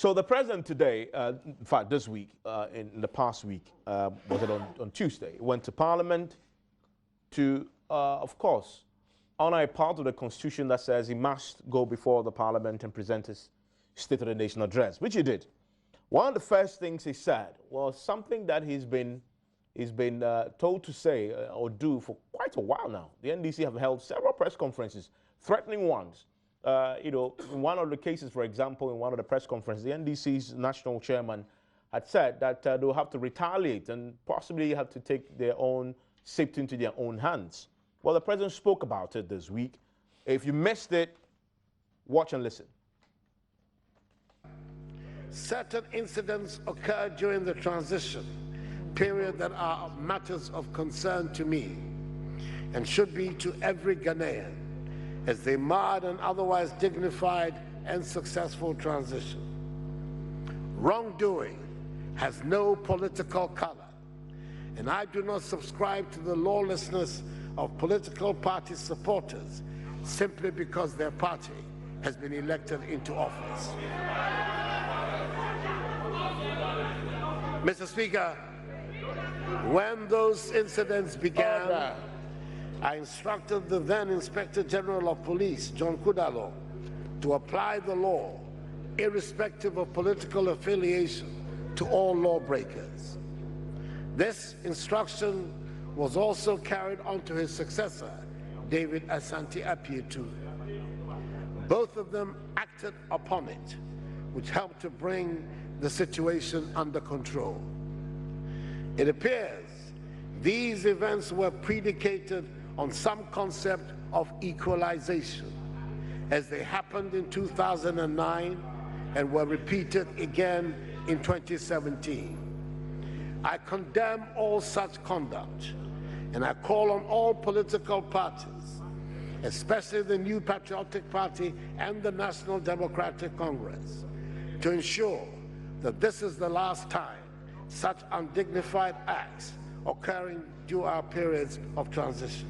So the president today, in fact, this week, in the past week, was it on Tuesday, went to Parliament to, of course, honor a part of the Constitution that says he must go before the Parliament and present his State of the Nation address, which he did. One of the first things he said was something that he's been told to say or do for quite a while now. The NDC have held several press conferences, threatening ones. In one of the cases, for example, in one of the press conferences, the NDC's national chairman had said that they'll have to retaliate and possibly have to take their own safety into their own hands. Well, the president spoke about it this week. If you missed it, watch and listen. Certain incidents occurred during the transition period that are matters of concern to me and should be to every Ghanaian, as they marred an otherwise dignified and successful transition. Wrongdoing has no political color, and I do not subscribe to the lawlessness of political party supporters simply because their party has been elected into office. Mr. Speaker, when those incidents began, I instructed the then Inspector General of Police, John Kudalo, to apply the law, irrespective of political affiliation, to all lawbreakers. This instruction was also carried on to his successor, David Asante Apietu. Both of them acted upon it, which helped to bring the situation under control. It appears these events were predicated on some concept of equalization, as they happened in 2009 and were repeated again in 2017. I condemn all such conduct, and I call on all political parties, especially the New Patriotic Party and the National Democratic Congress, to ensure that this is the last time such undignified acts occurring during our periods of transition.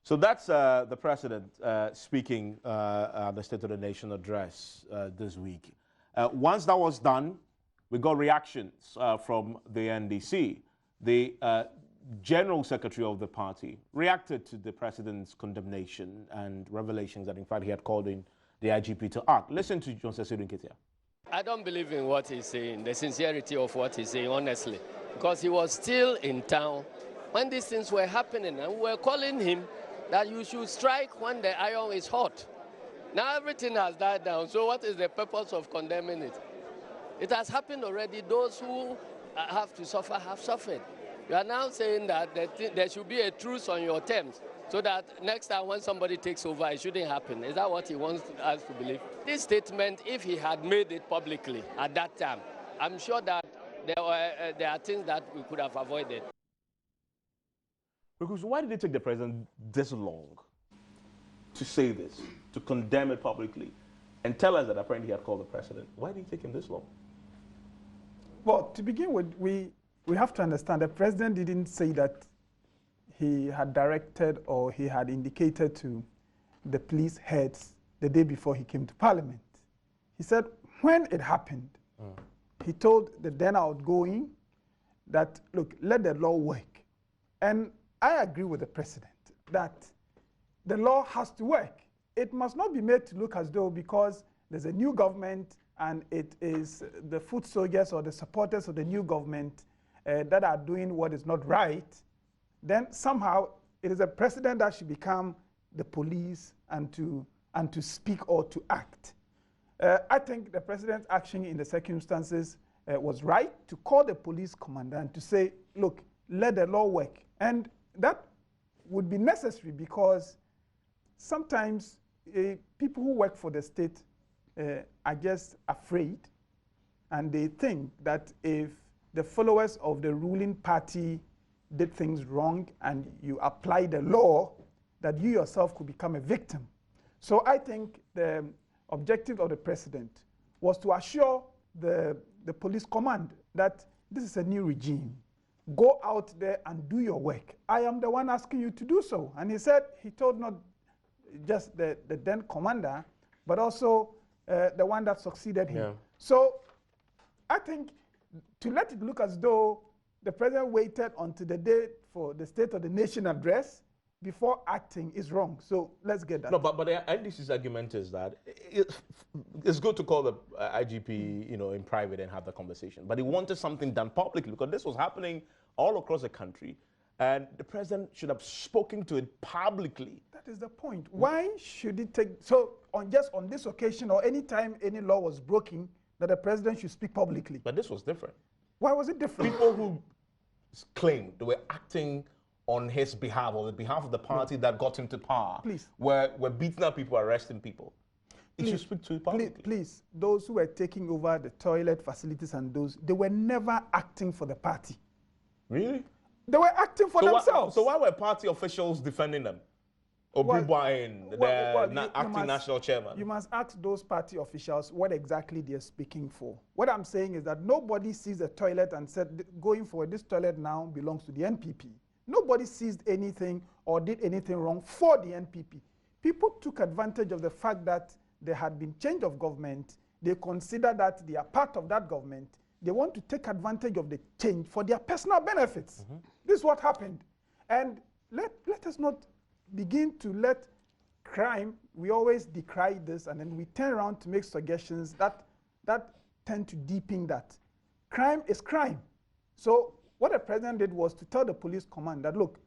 So that's the president speaking the State of the Nation address this week. Once that was done, we got reactions from the NDC. The General Secretary of the party reacted to the president's condemnation and revelations that, in fact, he had called in the IGP to act. Listen to John Cecilio Nketia. I don't believe in what he's saying, the sincerity of what he's saying, honestly, because he was still in town when these things were happening, and we were calling him that you should strike when the iron is hot. Now everything has died down, so what is the purpose of condemning it? It has happened already. Those who have to suffer have suffered. You are now saying that there should be a truce on your terms, so that next time when somebody takes over, it shouldn't happen. Is that what he wants us to believe? This statement, if he had made it publicly at that time, I'm sure that there are things that we could have avoided. Because why did it take the president this long to say this, to condemn it publicly, and tell us that apparently he had called the president? Why did it take him this long? Well, to begin with, we have to understand the president didn't say that he had directed or he had indicated to the police heads the day before he came to Parliament. He said when it happened, he told the then outgoing that, look, let the law work. And I agree with the president that the law has to work. It must not be made to look as though because there's a new government and it is the foot soldiers or the supporters of the new government that are doing what is not right, then somehow it is a president that should become the police and to speak or to act. I think the president's action in the circumstances was right to call the police commander and to say, look, let the law work. And that would be necessary because sometimes people who work for the state are just afraid, and they think that if the followers of the ruling party did things wrong and you apply the law, that you yourself could become a victim. So I think the objective of the president was to assure the police command that this is a new regime, go out there and do your work. I am the one asking you to do so. And he said, he told not just the then commander, but also the one that succeeded him. Yeah. So I think to let it look as though the president waited until the day for the State of the Nation address before acting is wrong. So let's get that. No, but the NDC's argument is that it's good to call the IGP, you know, in private and have the conversation. But he wanted something done publicly because this was happening all across the country, and the president should have spoken to it publicly. That is the point. Why should it take so on this occasion or any time any law was broken that the president should speak publicly? But this was different. Why was it different? People who claimed they were acting on his behalf or the behalf of the party that got him to power were beating up people, arresting people. He should speak to it publicly. Please, those who were taking over the toilet facilities and those, they were never acting for the party. Really? They were acting for themselves. So why were party officials defending them? Obribwine, the acting national chairman. You must ask those party officials what exactly they're speaking for. What I'm saying is that nobody sees a toilet and said, going for this toilet now belongs to the NPP. Nobody seized anything or did anything wrong for the NPP. People took advantage of the fact that there had been change of government. They consider that they are part of that government. They want to take advantage of the change for their personal benefits. This is what happened. And let us not begin to let crime, we always decry this, and then we turn around to make suggestions that tend to deepen that. Crime is crime. So what the president did was to tell the police command that, look,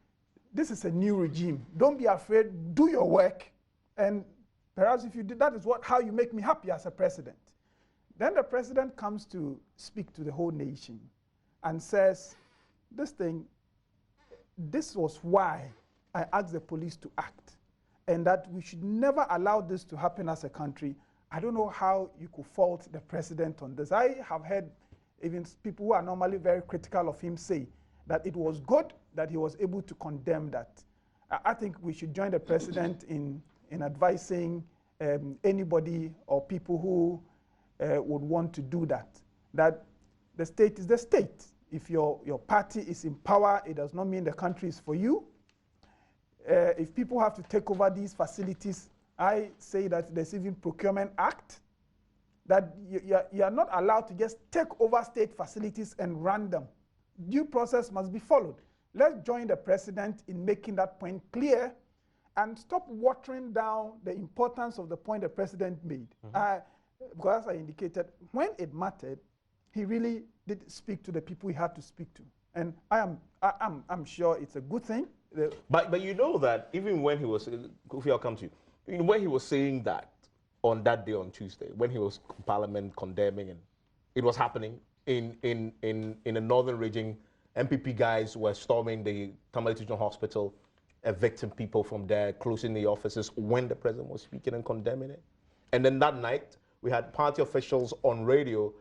this is a new regime. Don't be afraid, do your work. And perhaps if you did, that is how you make me happy as a president. Then the president comes to speak to the whole nation and says, this was why I asked the police to act, and that we should never allow this to happen as a country. I don't know how you could fault the president on this. I have heard even people who are normally very critical of him say that it was good that he was able to condemn that. I think we should join the president in advising anybody or people who would want to do that the state is the state. If your party is in power, it does not mean the country is for you. If people have to take over these facilities, I say that there's even Procurement Act, that you are not allowed to just take over state facilities and run them. Due process must be followed. Let's join the president in making that point clear and stop watering down the importance of the point the president made. Because as I indicated, when it mattered, he really did speak to the people he had to speak to. And I'm sure it's a good thing. But you know that even when he was, Kofi, I'll come to you, when he was saying that on that day on Tuesday, when he was in Parliament condemning, and it was happening in the northern region, MPP guys were storming the Tamale Teaching Hospital, evicting people from there, closing the offices when the president was speaking and condemning it. And then that night, we had party officials on radio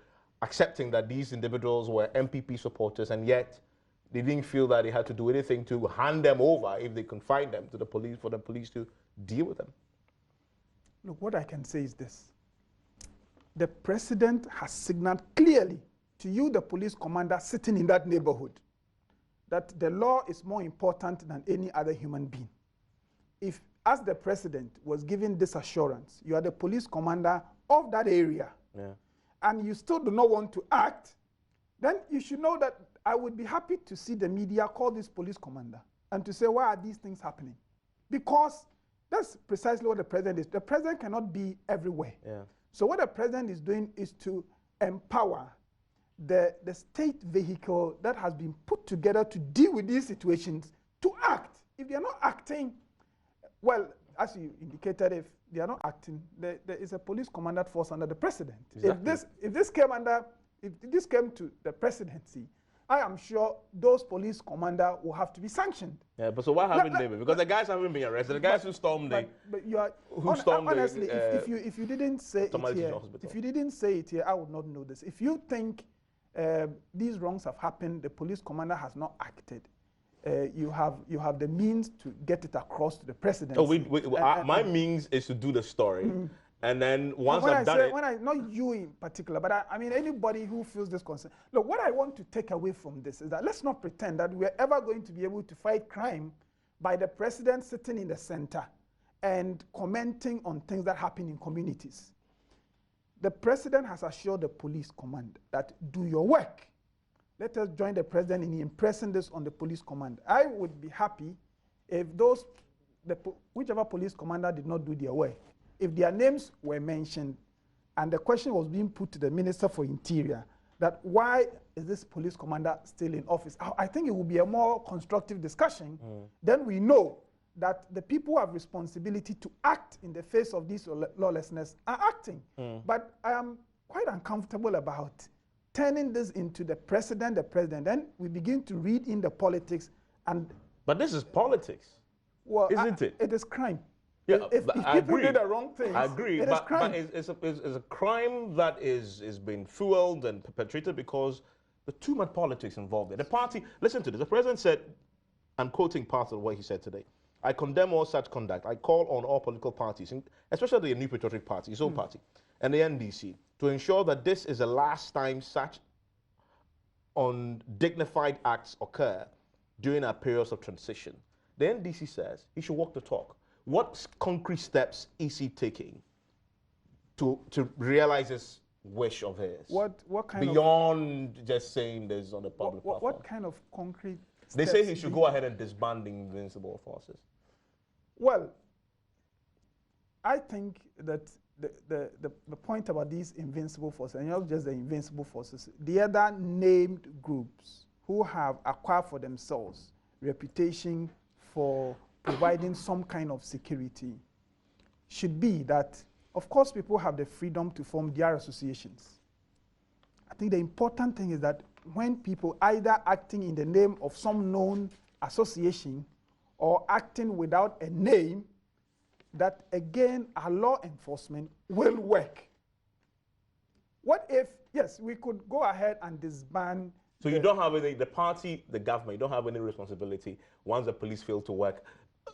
accepting that these individuals were MPP supporters, and yet they didn't feel that they had to do anything to hand them over if they confined them to the police for the police to deal with them. Look, what I can say is this. The president has signaled clearly to you, the police commander sitting in that neighborhood, that the law is more important than any other human being. If, as the president was giving this assurance, you are the police commander of that area, and you still do not want to act, then you should know that I would be happy to see the media call this police commander and to say, why are these things happening? Because that's precisely what the president is. The president cannot be everywhere. So what the president is doing is to empower the state vehicle that has been put together to deal with these situations to act. If they are not acting, well, as you indicated, if they are not acting, there is a police commanded force under the president. Exactly. If this came to the presidency, I am sure those police commander will have to be sanctioned. Yeah, but so what happened there? Because the guys haven't been arrested. The guys who stormed honestly, if you didn't say it here, if you didn't say it here, I would not know this. If you think these wrongs have happened, the police commander has not acted, you have the means to get it across to the president. Oh, my means is to do the story And then once when I've done it, not you in particular, but I mean anybody who feels this concern. Look, what I want to take away from this is that let's not pretend that we're ever going to be able to fight crime by the president sitting in the center and commenting on things that happen in communities. The president has assured the police command that do your work. Let us join the president in impressing this on the police command. I would be happy if whichever police commander did not do their work, if their names were mentioned and the question was being put to the Minister for Interior that why is this police commander still in office? I think it would be a more constructive discussion. Then we know that the people who have responsibility to act in the face of this lawlessness are acting. But I am quite uncomfortable about turning this into the president. Then we begin to read in the politics. But this is politics, well, isn't it? It is crime. Yeah, if people did the wrong things, I agree. it is crime. But it's a crime that is being fueled and perpetrated because the too much politics involved there. The party, listen to this. The president said, I'm quoting part of what he said today, I condemn all such conduct. I call on all political parties, especially the New Patriotic Party, his own party, and the NDC, to ensure that this is the last time such undignified acts occur during our periods of transition. The NDC says he should walk the talk. What concrete steps is he taking to realize this wish of his? What kind beyond just saying this on the public platform? What kind of concrete steps? They say he should go ahead and disband the invincible forces. Well, I think that the point about these invincible forces, and not just the invincible forces, the other named groups who have acquired for themselves reputation for providing some kind of security should be that, of course, people have the freedom to form their associations. I think the important thing is that when people either acting in the name of some known association or acting without a name, that again, our law enforcement will work. What if, yes, we could go ahead and disband. So you don't have any, the party, the government, you don't have any responsibility once the police fail to work.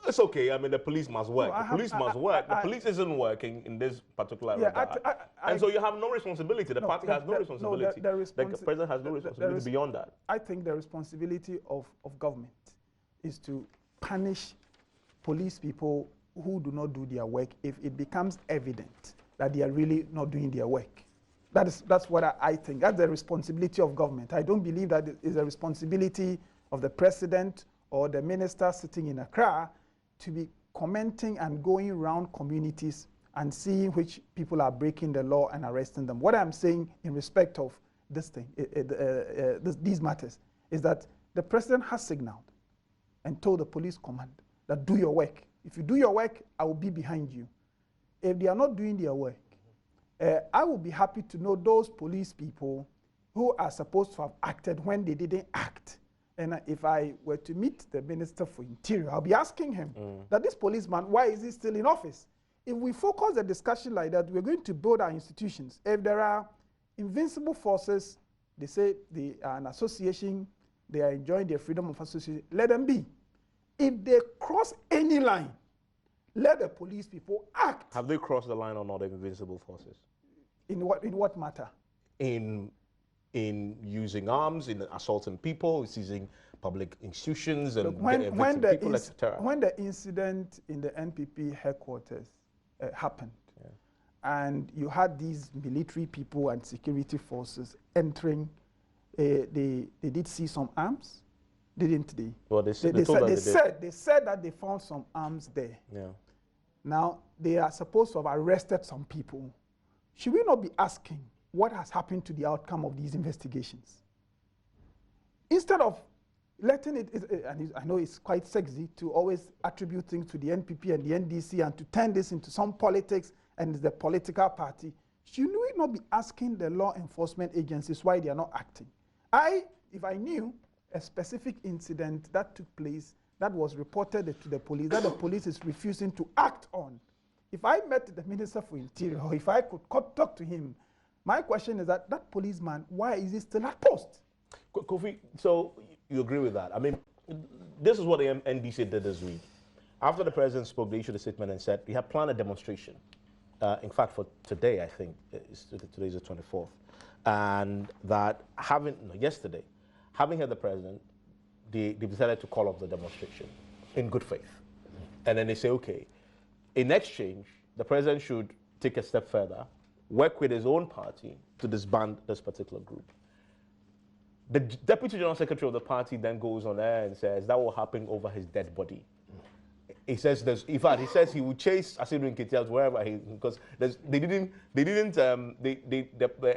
It's okay. I mean, the police must work. No, the police must work. The police isn't working in this particular regard. And so you have no responsibility. The party has no responsibility. The president has no responsibility beyond that. I think the responsibility of government is to punish police people who do not do their work if it becomes evident that they are really not doing their work. That's what I think. That's the responsibility of government. I don't believe that it is a responsibility of the president or the minister sitting in Accra to be commenting and going around communities and seeing which people are breaking the law and arresting them. What I'm saying in respect of this thing, these matters, is that the president has signaled and told the police command that do your work. If you do your work, I will be behind you. If they are not doing their work, I will be happy to know those police people who are supposed to have acted when they didn't act. And if I were to meet the Minister for Interior, I'll be asking him that this policeman, why is he still in office? If we focus the discussion like that, we're going to build our institutions. If there are invincible forces, they say they are an association, they are enjoying their freedom of association, let them be. If they cross any line, let the police people act. Have they crossed the line or not, the invincible forces? In what matter? In using arms, in assaulting people, seizing public institutions, and when people, etc. When the incident in the NPP headquarters happened, and you had these military people and security forces entering, they did see some arms, didn't they? Well, they said that they found some arms there. Yeah. Now they are supposed to have arrested some people. Should we not be asking what has happened to the outcome of these investigations? Instead of letting it, and I know it's quite sexy to always attribute things to the NPP and the NDC and to turn this into some politics and the political party, should we not be asking the law enforcement agencies why they are not acting? If I knew a specific incident that took place that was reported to the police, that the police is refusing to act on, if I met the Minister for Interior, or if I could talk to him, my question is that policeman, why is he still at post? Kofi, so you agree with that? I mean, this is what the NDC did this week. After the president spoke, they issued a statement and said, we have planned a demonstration in fact, for today, I think, today's the 24th, and that yesterday, having heard the president, they decided to call off the demonstration in good faith. And then they say, okay, in exchange, the president should take a step further, work with his own party to disband this particular group. The Deputy General Secretary of the party then goes on there and says that will happen over his dead body. He says in fact, he says he will chase Asiru Nketia to wherever because the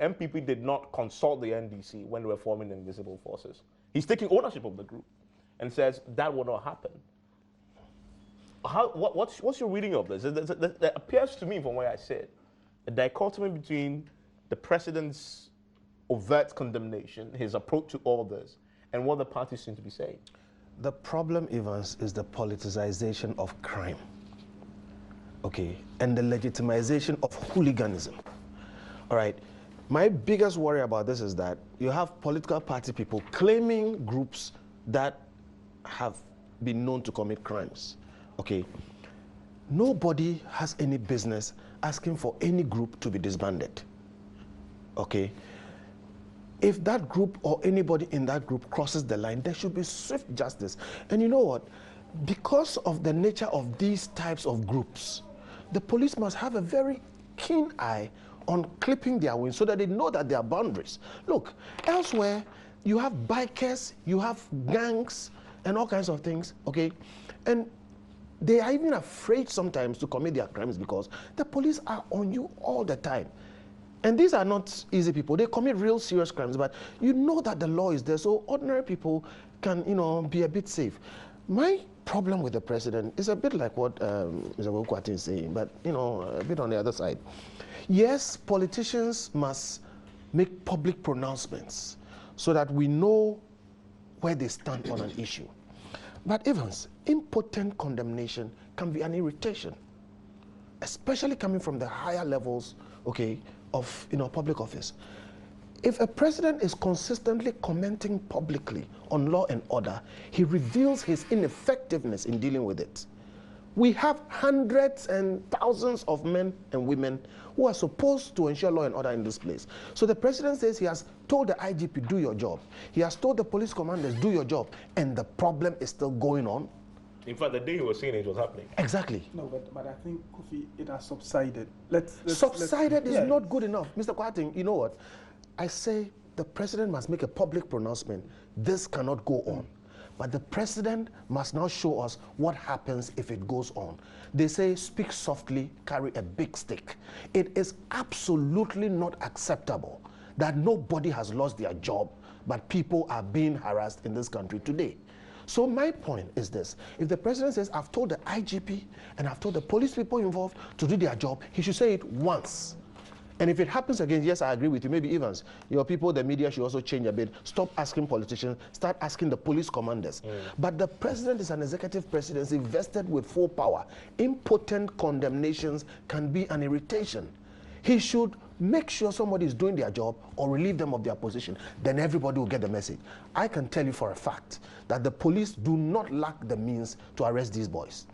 MPP did not consult the NDC when they were forming the Invisible Forces. He's taking ownership of the group and says that will not happen. What's your reading of this? It appears to me, from what I said, a dichotomy between the president's overt condemnation, his approach to all this, and what the parties seem to be saying. The problem, Evans, is the politicization of crime, okay, and the legitimization of hooliganism. All right, my biggest worry about this is that you have political party people claiming groups that have been known to commit crimes, okay. Nobody has any business asking for any group to be disbanded, okay. If that group or anybody in that group crosses the line, there should be swift justice. And you know what? Because of the nature of these types of groups, the police must have a very keen eye on clipping their wings so that they know that there are boundaries. Look, elsewhere, you have bikers, you have gangs, and all kinds of things, okay? And they are even afraid sometimes to commit their crimes because the police are on you all the time. And these are not easy people. They commit real serious crimes, but you know that the law is there, so ordinary people can, be a bit safe. My problem with the president is a bit like what Mr. Wokwati is saying, but, a bit on the other side. Yes, politicians must make public pronouncements so that we know where they stand on an issue. But Evans, impotent condemnation can be an irritation, especially coming from the higher levels, okay, of public office. If a president is consistently commenting publicly on law and order, he reveals his ineffectiveness in dealing with it. We have hundreds and thousands of men and women who are supposed to ensure law and order in this place. So the president says he has told the IGP, do your job. He has told the police commanders, do your job. And the problem is still going on. In fact, the day he was saying it was happening. Exactly. No, but I think, Kofi, it has subsided. Subsided is not good enough. Mr. Kwating, you know what? I say the president must make a public pronouncement. This cannot go on. But the president must now show us what happens if it goes on. They say, speak softly, carry a big stick. It is absolutely not acceptable that nobody has lost their job, but people are being harassed in this country today. So my point is this: if the president says, I've told the IGP and I've told the police people involved to do their job, he should say it once. And if it happens again, yes, I agree with you. Maybe Evans, your people, the media should also change a bit. Stop asking politicians, start asking the police commanders. But the president is an executive presidency vested with full power. Impotent condemnations can be an irritation. He should make sure somebody is doing their job or relieve them of their position. Then everybody will get the message. I can tell you for a fact that the police do not lack the means to arrest these boys.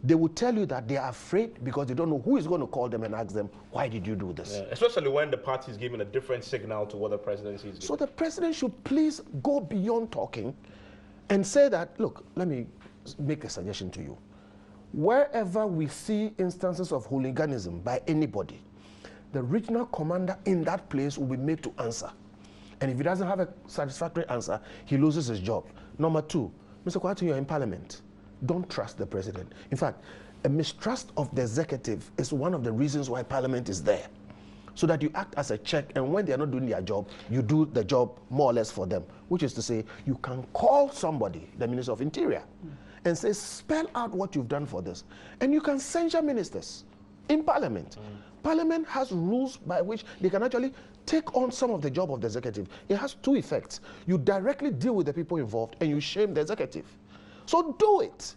They will tell you that they are afraid because they don't know who is going to call them and ask them, why did you do this? Yeah, especially when the party is giving a different signal to what the presidency is giving. So the president should please go beyond talking and say that, look, let me make a suggestion to you. Wherever we see instances of hooliganism by anybody, the regional commander in that place will be made to answer. And if he doesn't have a satisfactory answer, he loses his job. Number two, Mr. Kwati, you're in parliament. Don't trust the president. In fact, a mistrust of the executive is one of the reasons why parliament is there. So that you act as a check, and when they're not doing their job, you do the job more or less for them. Which is to say, you can call somebody, the Minister of Interior, and say, spell out what you've done for this. And you can censure ministers in parliament. Parliament has rules by which they can actually take on some of the job of the executive. It has two effects. You directly deal with the people involved and you shame the executive. So do it.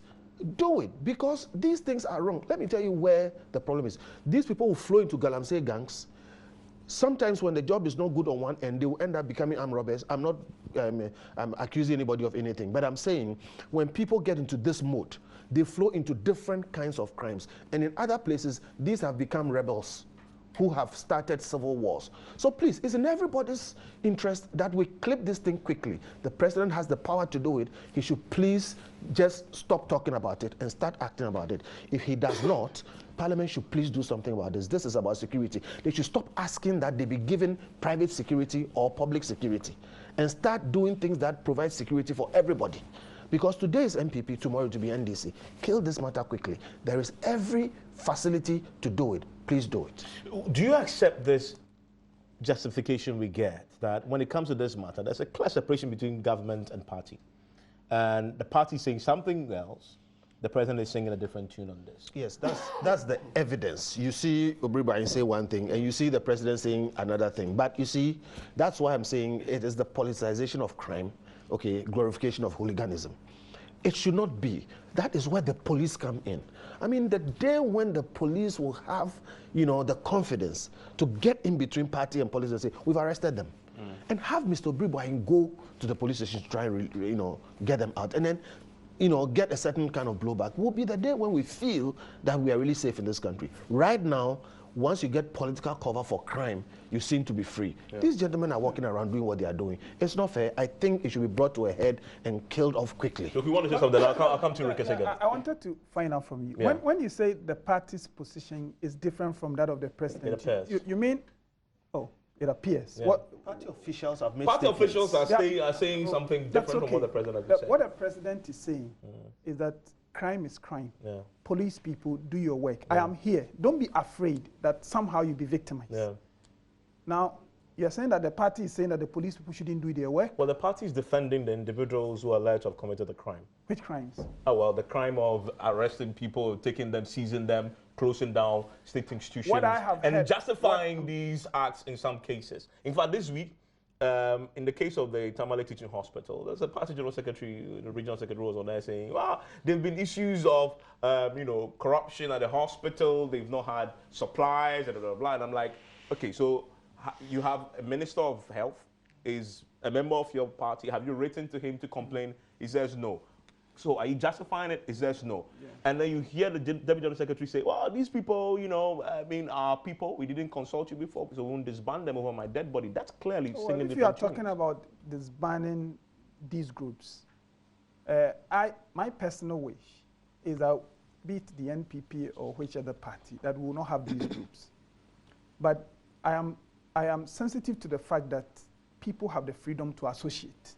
Do it, because these things are wrong. Let me tell you where the problem is. These people who flow into Galamsey gangs, sometimes when the job is not good on one end, they will end up becoming armed robbers. I'm not I'm accusing anybody of anything, but I'm saying when people get into this mode, they flow into different kinds of crimes. And in other places, these have become rebels who have started civil wars. So please, it's in everybody's interest that we clip this thing quickly. The president has the power to do it. He should please just stop talking about it and start acting about it. If he does not, Parliament should please do something about this. This is about security. They should stop asking that they be given private security or public security and start doing things that provide security for everybody. Because today is MPP, tomorrow to be NDC. Kill this matter quickly. There is every facility to do it. Please do it. Do you accept this justification we get that when it comes to this matter, there's a clear separation between government and party? And the party is saying something else, the president is singing a different tune on this. Yes, that's the evidence. You see Obribain say one thing, and you see the president saying another thing. But you see, that's why I'm saying it is the politicization of crime, okay, glorification of hooliganism. It should not be. That is where the police come in. I mean, the day when the police will have, you know, the confidence to get in between party and police and say, we've arrested them. And have Mr. Obribain go to the police station to try and, you know, get them out. And then, you know, get a certain kind of blowback will be the day when we feel that we are really safe in this country. Right now, once you get political cover for crime, you seem to be free. Yeah. These gentlemen are walking around doing what they are doing. It's not fair. I think it should be brought to a head and killed off quickly. So if you want to say something, I'll come to Rickes again. I wanted to find out from you. Yeah. When you say the party's position is different from that of the president, it appears. You mean, oh, it appears. Yeah. What party officials have made party officials are saying something different from what the president has said. What the president is saying is that crime is crime. Yeah. Police people, do your work. Yeah. I am here. Don't be afraid that somehow you'll be victimized. Yeah. Now, you're saying that the party is saying that the police people shouldn't do their work? Well, the party is defending the individuals who are alleged to have committed the crime. Which crimes? Oh, well, the crime of arresting people, taking them, seizing them, closing down state institutions, and justifying these acts in some cases. In fact, this week, in the case of the Tamale Teaching Hospital, there's a party general secretary, the regional secretary was on there saying, well, there have been issues of, you know, corruption at the hospital, they've not had supplies, blah, blah, blah. And I'm like, okay, so you have a minister of health, is a member of your party, have you written to him to complain? He says no. So are you justifying it? He says no. Yeah. And then you hear the Deputy General Secretary say, well, these people, you know, I mean, are people. We didn't consult you before, so we won't disband them over my dead body. That's clearly singing if you are talking about disbanding these groups, my personal wish is that, be it the NPP or which other party, that we will not have these groups. But I am sensitive to the fact that people have the freedom to associate.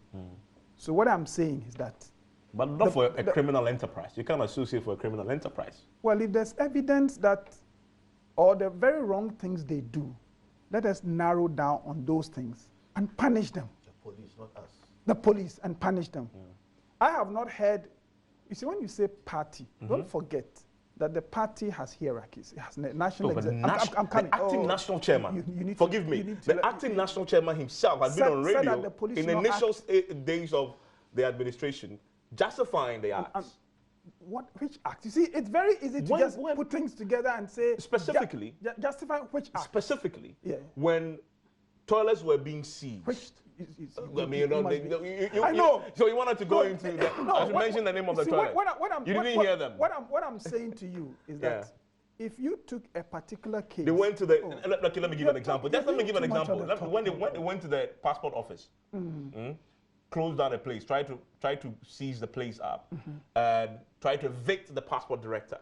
So what I'm saying is that but not for a criminal enterprise. You can't associate for a criminal enterprise. Well, if there's evidence that, or the very wrong things they do, let us narrow down on those things and punish them. The police, not us. The police, and punish them. I have not heard, you see, when you say party, don't forget that the party has hierarchies. It has national I'm coming. The acting national chairman, forgive me, the acting national chairman himself has been on radio in the initial days of the administration, justifying the acts. Which act? You see, it's very easy to just put things together and say... Specifically... justify which act? Specifically, when toilets were being seized. I mean, I know. So you wanted to go into that. I should mention the name of the toilet. You didn't hear them. What I'm saying to you is that if you took a particular case... They went to the... Okay, let me give an example. Just let me give an example. When they went to the passport office, closed down a place, try to seize the place up, and try to evict the passport director.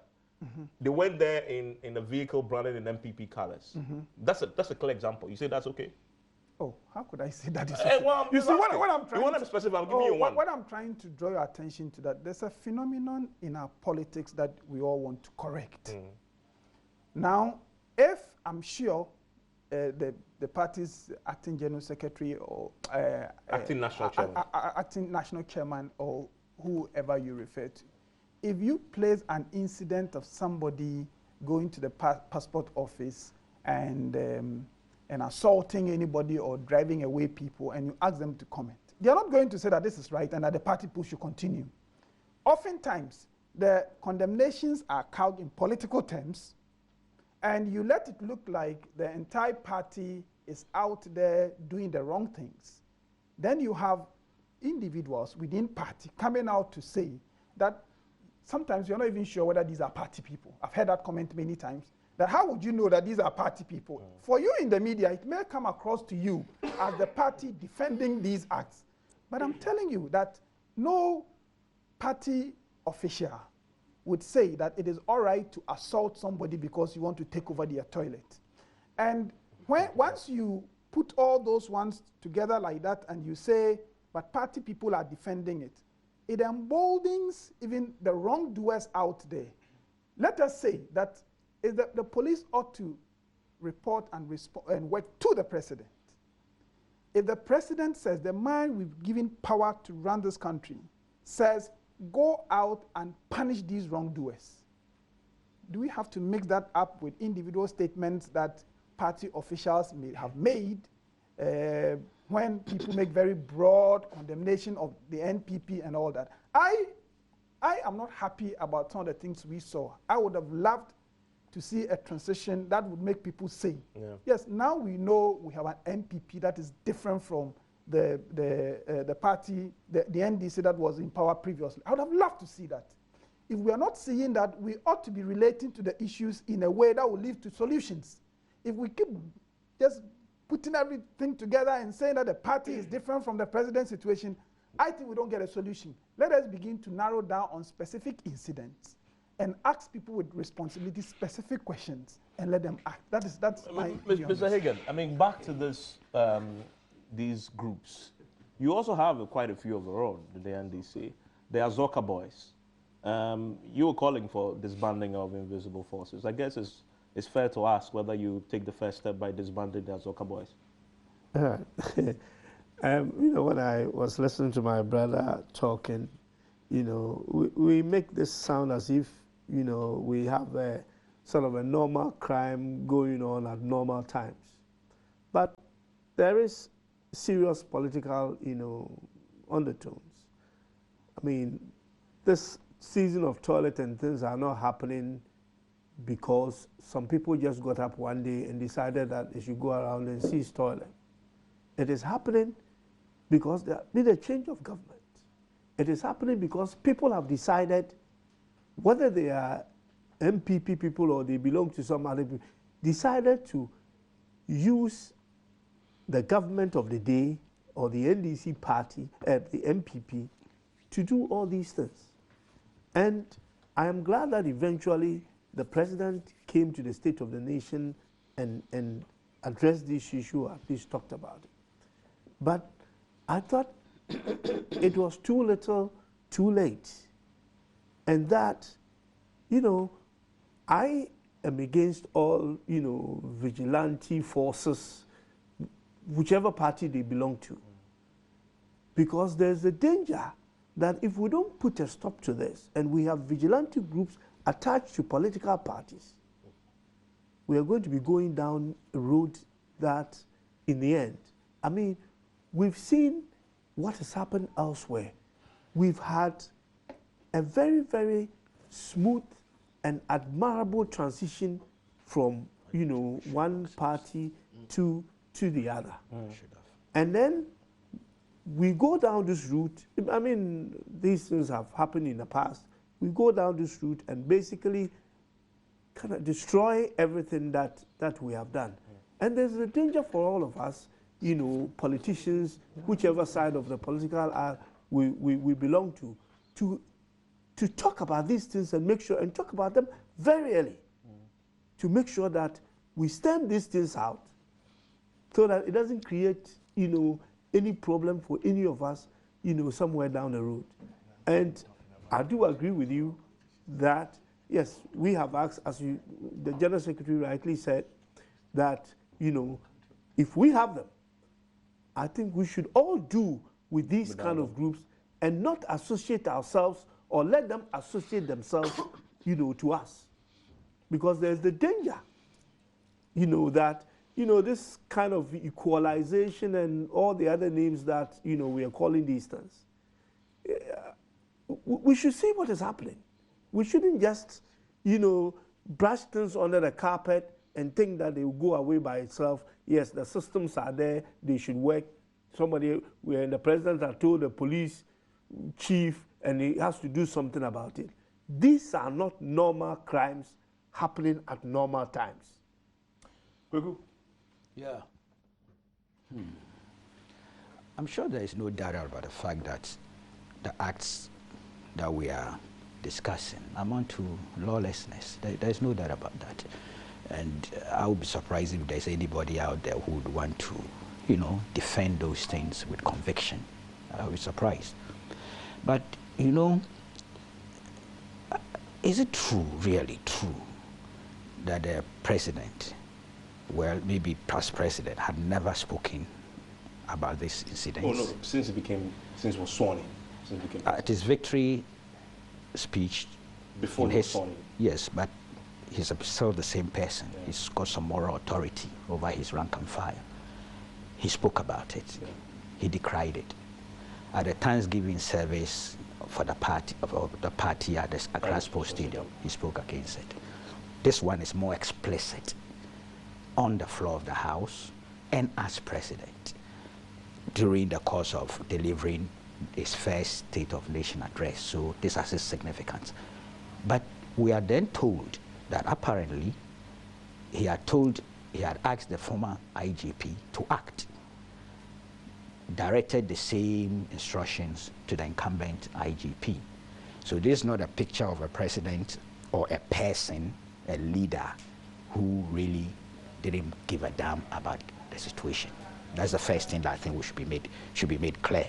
They went there in a vehicle branded in MPP colors. That's a clear example. You say that's okay? Oh, how could I say that is okay? Well, you see, what I'm trying you want to be specific, I'll give you one. What I'm trying to draw your attention to that, there's a phenomenon in our politics that we all want to correct. Now, if I'm sure the party's acting general secretary or acting national chairman, acting national chairman, or whoever you refer to, if you place an incident of somebody going to the passport office and assaulting anybody or driving away people, and you ask them to comment, they are not going to say that this is right and that the party push should continue. Oftentimes, the condemnations are couched in political terms, and you let it look like the entire party is out there doing the wrong things, then you have individuals within party coming out to say that sometimes you're not even sure whether these are party people. I've heard that comment many times, that how would you know that these are party people? For you in the media, it may come across to you as the party defending these acts. But I'm telling you that no party official would say that it is all right to assault somebody because you want to take over their toilet. And once you put all those ones together like that and you say, but party people are defending it, it emboldens even the wrongdoers out there. Let us say that the police ought to report and work to the president. If the president says, the man we've given power to run this country says, go out and punish these wrongdoers, do we have to mix that up with individual statements that party officials may have made when people make very broad condemnation of the NPP and all that? I am not happy about some of the things we saw. I would have loved to see a transition that would make people say, yes, now we know we have an NPP that is different from the party, the NDC that was in power previously. I would have loved to see that. If we are not seeing that, we ought to be relating to the issues in a way that will lead to solutions. If we keep just putting everything together and saying that the party is different from the president's situation, I think we don't get a solution. Let us begin to narrow down on specific incidents and ask people with responsibility specific questions and let them act. That's my view on Mr. this. Hagan, I mean, back to this, these groups. You also have quite a few of your own, the NDC. The Azoka boys. You were calling for disbanding of invisible forces. I guess it's fair to ask whether you take the first step by disbanding the Azoka boys. You know, when I was listening to my brother talking, you know, we make this sound as if, you know, we have a sort of a normal crime going on at normal times. But there is serious political, you know, undertones. I mean, this season of toilet and things are not happening because some people just got up one day and decided that they should go around and seize toilet. It is happening because there need a change of government. It is happening because people have decided, whether they are MPP people or they belong to some other people, decided to use the government of the day or the NDC party, the MPP, to do all these things. And I am glad that eventually the president came to the State of the Nation and addressed this issue, at least talked about it. But I thought it was too little, too late. And that, you know, I am against all, you know, vigilante forces, whichever party they belong to. Because there's a danger that if we don't put a stop to this, and we have vigilante groups attached to political parties, we are going to be going down a road that, in the end, I mean, we've seen what has happened elsewhere. We've had a very, very smooth and admirable transition from, you know, one party to the other. And then we go down this route. I mean, these things have happened in the past. We go down this route and basically kind of destroy everything that we have done. And there's a danger for all of us, you know, politicians, whichever side of the political aisle we belong to talk about these things and make sure, and talk about them very early, to make sure that we stem these things out so that it doesn't create, you know, any problem for any of us, you know, somewhere down the road. And I do agree with you that, yes, we have asked, as the General Secretary rightly said, that, you know, if we have them, I think we should all do with these kind of groups and not associate ourselves or let them associate themselves, you know, to us. Because there's the danger, you know, that, you know, this kind of equalization and all the other names that, you know, we are calling these things. We should see what is happening. We shouldn't just, you know, brush things under the carpet and think that they will go away by itself. Yes, the systems are there, they should work. When the president has told the police chief, and he has to do something about it. These are not normal crimes happening at normal times. Yeah. I'm sure there is no doubt about the fact that the acts that we are discussing amount to lawlessness. There's no doubt about that. And I would be surprised if there's anybody out there who would want to, defend those things with conviction. I would be surprised. But, is it true, really true, that the president, well, maybe past president, had never spoken about this incident? Oh, no, since he was sworn in. Since he became at his victory speech. Before he was sworn in? Yes, but he's still the same person. Yeah. He's got some moral authority over his rank and file. He spoke about it. Yeah. He decried it. At the Thanksgiving service for the party at the Accra Sports Stadium, he spoke against it. This one is more explicit on the floor of the House and as president during the course of delivering his first State of Nation address. So this has its significance. But we are then told that apparently he had asked the former IGP to act, directed the same instructions to the incumbent IGP. So this is not a picture of a president or a person, a leader, who really didn't give a damn about the situation. That's the first thing that I think should be made clear.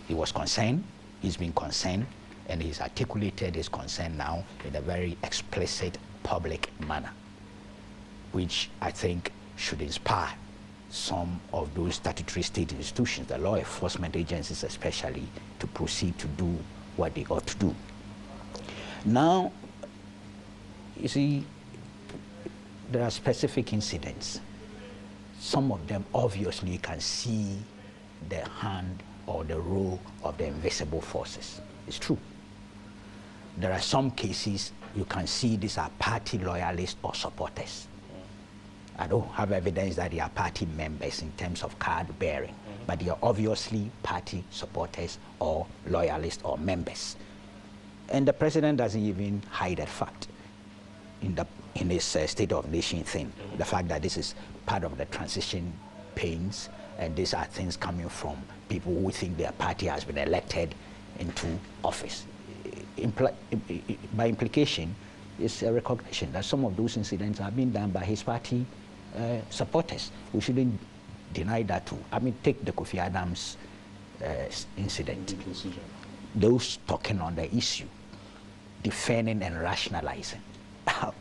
He was concerned, he's been concerned, and he's articulated his concern now in a very explicit public manner, which I think should inspire some of those statutory state institutions, the law enforcement agencies especially, to proceed to do what they ought to do. Now, you see, there are specific incidents. Some of them obviously you can see the hand or the role of the invisible forces. It's true. There are some cases you can see these are party loyalists or supporters. I don't have evidence that they are party members in terms of card bearing, but they are obviously party supporters or loyalists or members. And the president doesn't even hide that fact in his State of Nation thing, the fact that this is part of the transition pains, and these are things coming from people who think their party has been elected into office. By implication, it's a recognition that some of those incidents have been done by his party supporters. We shouldn't deny that too. I mean, take the Kofi Adams incident. Those talking on the issue, defending and rationalizing,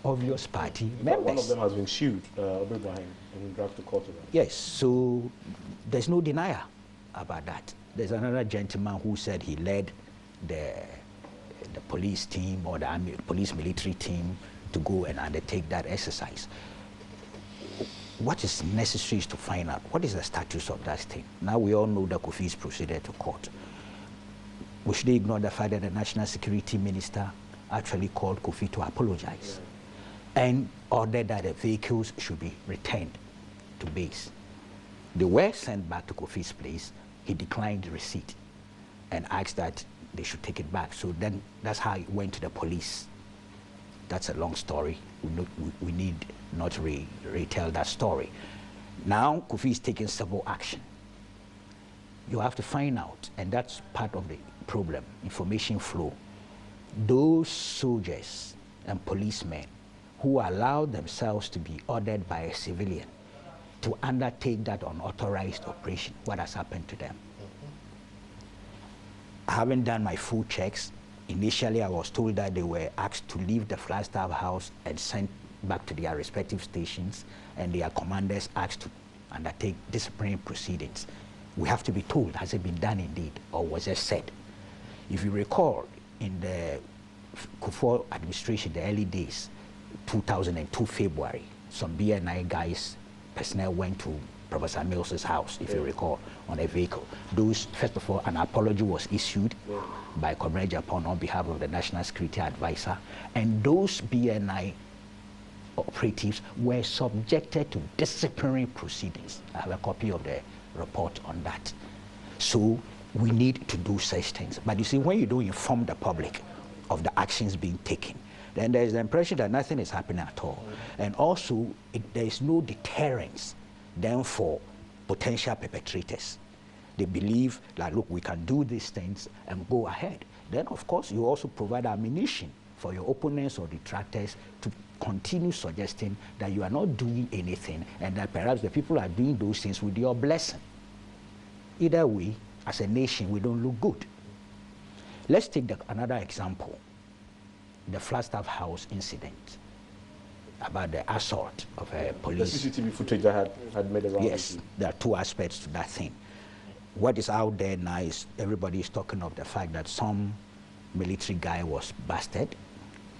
obvious party members. One of them has been sued, Ibrahim, and dragged to court. Yes, so there's no denial about that. There's another gentleman who said he led the police team or the police military team to go and undertake that exercise. What is necessary is to find out what is the status of that thing. Now we all know that Kofi's proceeded to court. We shouldn't ignore the fact that the National Security Minister actually called Kofi to apologize and ordered that the vehicles should be returned to base. They were sent back to Kofi's place. He declined the receipt and asked that they should take it back. So then that's how it went to the police. That's a long story. We need not retell that story. Now Kofi is taking civil action. You have to find out, and that's part of the problem, information flow. Those soldiers and policemen who allow themselves to be ordered by a civilian to undertake that unauthorized operation, what has happened to them? I haven't done my full checks. Initially, I was told that they were asked to leave the Flagstaff House and sent back to their respective stations, and their commanders asked to undertake disciplinary proceedings. We have to be told, has it been done indeed, or was it said? If you recall, in the Akufo administration, the early days, 2002 February, some BNI guys, personnel went to Professor Mills's house, if you recall, on a vehicle. Those, first of all, an apology was issued by Comrade Japan on behalf of the National Security Advisor, and those BNI operatives were subjected to disciplinary proceedings. I have a copy of the report on that. So we need to do such things. But you see, when you don't inform the public of the actions being taken, then there's the impression that nothing is happening at all. And also, there is no deterrence then for potential perpetrators. They believe that, look, we can do these things and go ahead. Then, of course, you also provide ammunition for your opponents or detractors to continue suggesting that you are not doing anything and that perhaps the people are doing those things with your blessing. Either way, as a nation, we don't look good. Let's take another example, the Flagstaff House incident about the assault of a police. The CCTV footage that had made around. Yes, there are two aspects to that thing. What is out there now is everybody is talking of the fact that some military guy was busted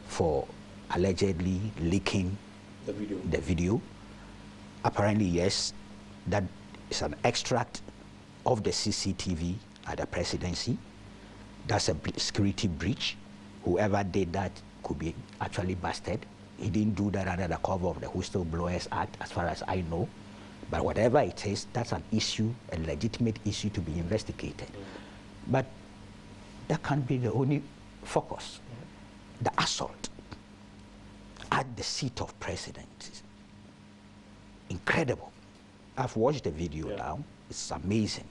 for allegedly leaking the video. Apparently, yes, that is an extract of the CCTV at the presidency. That's a security breach. Whoever did that could be actually busted. He didn't do that under the cover of the Whistleblowers Act, as far as I know. But whatever it is, that's an issue, a legitimate issue to be investigated. But that can't be the only focus. The assault at the seat of president is incredible. I've watched the video now. It's amazing.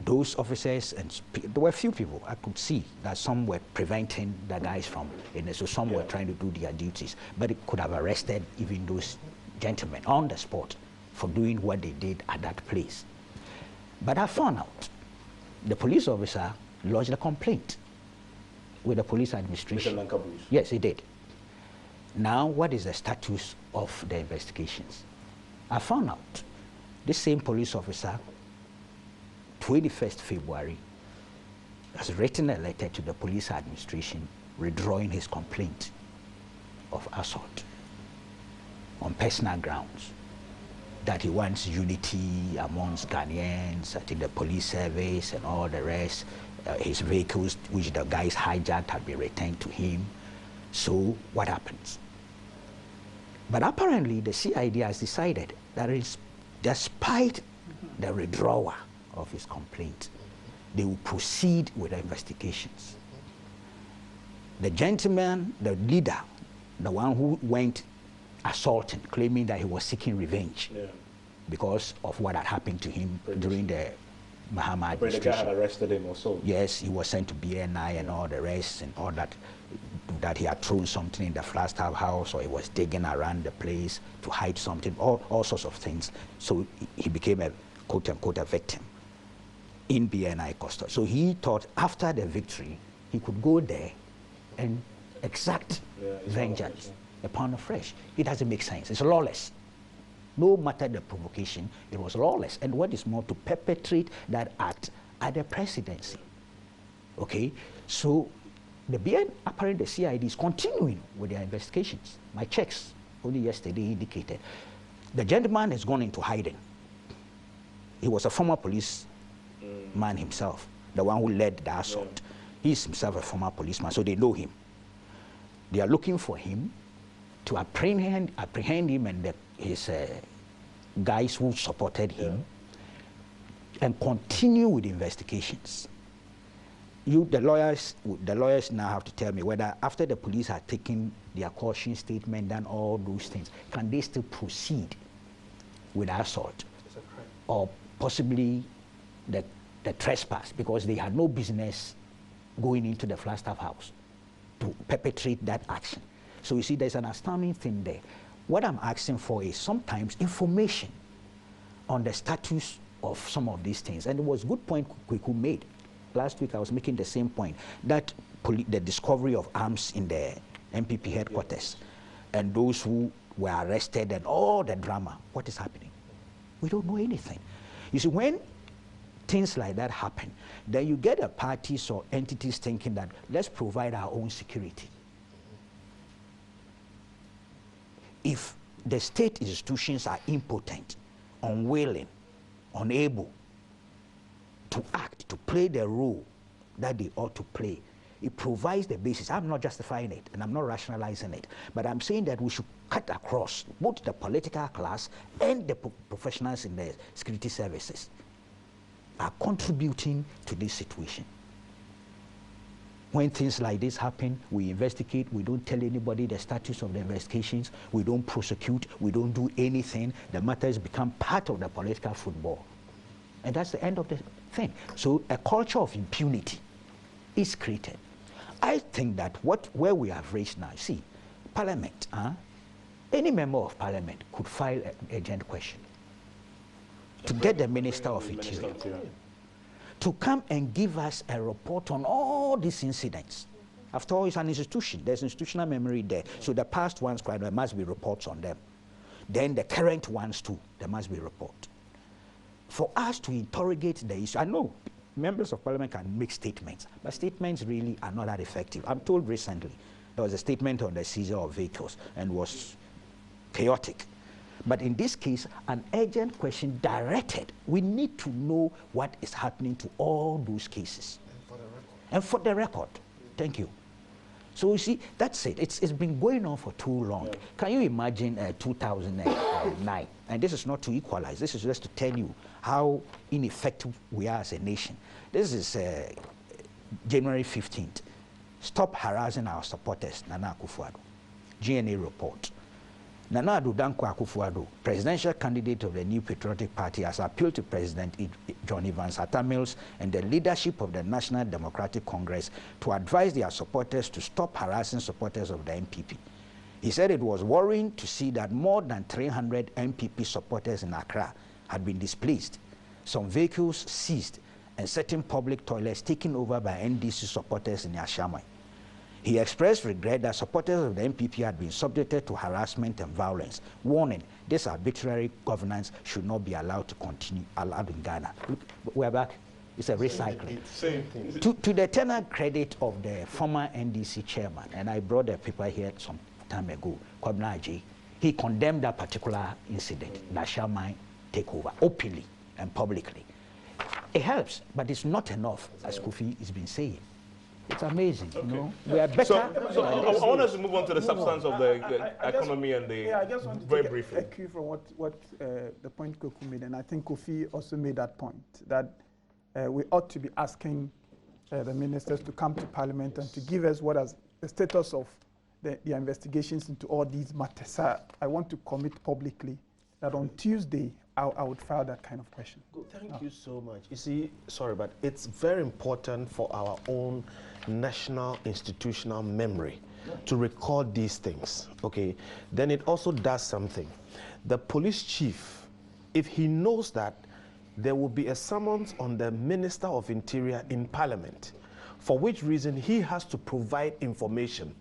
Those officers, and there were a few people, I could see that some were preventing the guys from, so some were trying to do their duties, but it could have arrested even those gentlemen on the spot for doing what they did at that place. But I found out the police officer lodged a complaint with the police administration. Yes, he did. Now, what is the status of the investigations? I found out this same police officer, 21st February, has written a letter to the police administration withdrawing his complaint of assault on personal grounds, that he wants unity amongst Ghanaians, I think the police service and all the rest. His vehicles, which the guys hijacked, had been returned to him. So what happens? But apparently the CID has decided that despite the withdrawal of his complaint, they will proceed with the investigations. The gentleman, the leader, the one who went assaulting, claiming that he was seeking revenge because of what had happened to him during the Mahama administration. The guy had arrested him or so. Yes, he was sent to BNI and all the rest and all that, that he had thrown something in the Flagstaff house or he was digging around the place to hide something, all sorts of things. So he became a quote-unquote a victim in BNI custody. So he thought after the victory, he could go there and exact vengeance upon the fresh. It doesn't make sense. It's lawless. No matter the provocation, it was lawless. And what is more, to perpetrate that act at the presidency. Okay? So the BN, apparently the CID is continuing with their investigations. My checks only yesterday indicated the gentleman has gone into hiding. He was a former police man himself, the one who led the assault. He's himself a former policeman, so they know him. They are looking for him to apprehend him and his guys who supported him and continue with the investigations. The lawyers now have to tell me whether after the police had taken their caution statement and all those things, can they still proceed with assault or possibly the trespass, because they had no business going into the Flagstaff house to perpetrate that action. So you see, there's an astounding thing there. What I'm asking for is sometimes information on the status of some of these things. And it was a good point Kweku made. Last week I was making the same point, that the discovery of arms in the MPP headquarters and those who were arrested and all the drama. What is happening? We don't know anything. You see, when things like that happen, then you get a parties or entities thinking that let's provide our own security. If the state institutions are impotent, unwilling, unable to act, to play the role that they ought to play, It provides the basis. I'm not justifying it, and I'm not rationalizing it, but I'm saying that we should cut across both the political class and the professionals in the security services are contributing to this situation. When things like this happen, we investigate, we don't tell anybody the status of the investigations, we don't prosecute, we don't do anything. The matters become part of the political football. And that's the end of the thing. So a culture of impunity is created. I think that where we have reached now, see, Parliament, any member of Parliament could file an urgent question to get the Minister of Interior to come and give us a report on all these incidents. After all, it's an institution. There's institutional memory there. So the past ones, there must be reports on them. Then the current ones too, there must be report. For us to interrogate the issue, I know members of Parliament can make statements, but statements really are not that effective. I'm told recently there was a statement on the seizure of vehicles and was chaotic. But in this case, an urgent question directed. We need to know what is happening to all those cases. And for the record. Thank you. So you see, that's it. It's been going on for too long. Yeah. Can you imagine 2009? And this is not to equalize. This is just to tell you how ineffective we are as a nation. This is January 15th. Stop harassing our supporters, Nana Akufo-Addo. GNA report. Nana Addo Akufo-Addo, presidential candidate of the New Patriotic Party, has appealed to President John Evans Atta Mills and the leadership of the National Democratic Congress to advise their supporters to stop harassing supporters of the NPP. He said it was worrying to see that more than 300 NPP supporters in Accra had been displaced, some vehicles seized, and certain public toilets taken over by NDC supporters in Ashamai. He expressed regret that supporters of the NPP had been subjected to harassment and violence, warning this arbitrary governance should not be allowed to continue allowed in Ghana. Look, we're back. It's a recycling. Same thing. To the eternal credit of the former NDC chairman, and I brought the paper here some time ago, Kwabena Adjei, he condemned that particular incident, that Shamai takeover, openly and publicly. It helps, but it's not enough, as Kofi has been saying. It's amazing, you know. We are better. So I want us to move on to the substance of the economy and the. Yeah, I just want to very take briefly. a cue from what the point Kofi made, and I think Kofi also made that point that we ought to be asking the ministers to come to Parliament and to give us what is the status of the investigations into all these matters. I want to commit publicly that on Tuesday I would file that kind of question. Thank you so much. You see, sorry, but it's very important for our own national institutional memory to record these things, okay? Then it also does something. The police chief, if he knows that there will be a summons on the Minister of Interior in Parliament, for which reason he has to provide information,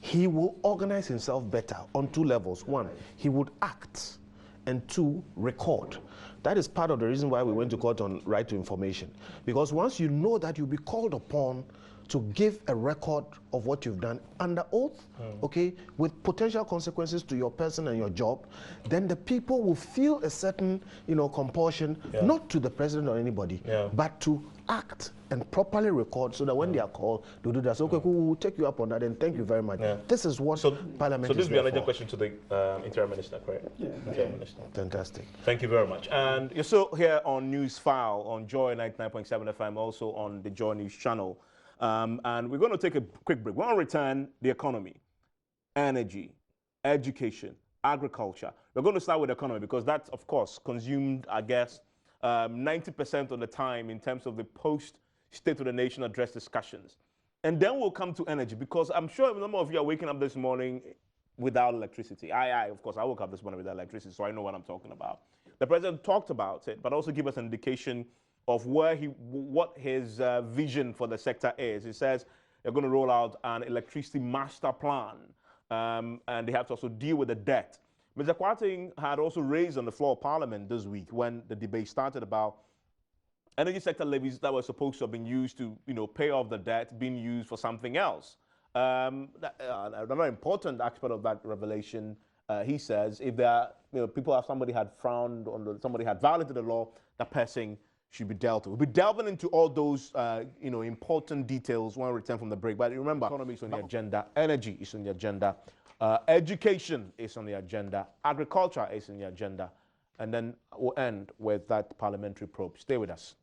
he will organize himself better on two levels. One, he would act, and two, record. That is part of the reason why we went to court on right to information. Because once you know that you'll be called upon to give a record of what you've done under oath, okay, with potential consequences to your person and your job, then the people will feel a certain, compulsion, not to the president or anybody, but to act and properly record so that when they are called, they'll do that. So, okay, we'll take you up on that, and thank you very much. This is what Parliament is. So this will be another question to the Interior Minister, correct? Yeah. Interior Minister. Fantastic. Thank you very much. And you're still here on Newsfile on Joy 99.7 FM, also on the Joy News channel. And we're going to take a quick break. We're going to return the economy, energy, education, agriculture. We're going to start with the economy because that's, of course, consumed, I guess, 90% of the time in terms of the post-State of the Nation address discussions. And then we'll come to energy because I'm sure a number of you are waking up this morning without electricity. Of course, I woke up this morning without electricity, so I know what I'm talking about. The president talked about it, but also give us an indication of what his vision for the sector is. He says they're going to roll out an electricity master plan, and they have to also deal with the debt. Mr. Kwarteng had also raised on the floor of Parliament this week when the debate started about energy sector levies that were supposed to have been used to, pay off the debt being used for something else. Another important aspect of that revelation, he says, if there are, somebody had frowned on somebody had violated the law, that person should be dealt with. We'll be delving into all those, you know, important details when we return from the break. But remember, economy is on the agenda, energy is on the agenda, education is on the agenda, agriculture is on the agenda, and then we'll end with that parliamentary probe. Stay with us.